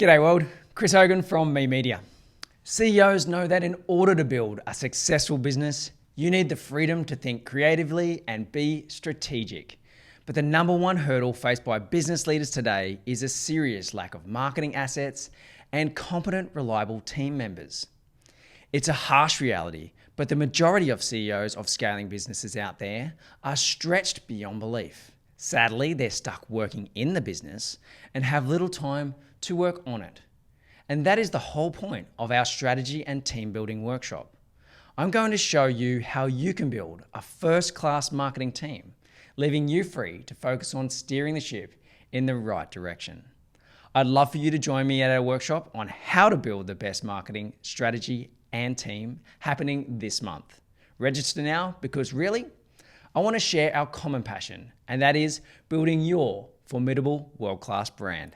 G'day world, Chris Hogan from Me Media. CEOs know that in order to build a successful business, you need the freedom to think creatively and be strategic. But the number one hurdle faced by business leaders today is a serious lack of marketing assets and competent, reliable team members. It's a harsh reality, but the majority of CEOs of scaling businesses out there are stretched beyond belief. Sadly, they're stuck working in the business and have little time to work on it. And that is the whole point of our strategy and team building workshop. I'm going to show you how you can build a first-class marketing team, leaving you free to focus on steering the ship in the right direction. I'd love for you to join me at our workshop on how to build the best marketing strategy and team happening this month. Register now because really, I want to share our common passion, and that is building your formidable world-class brand.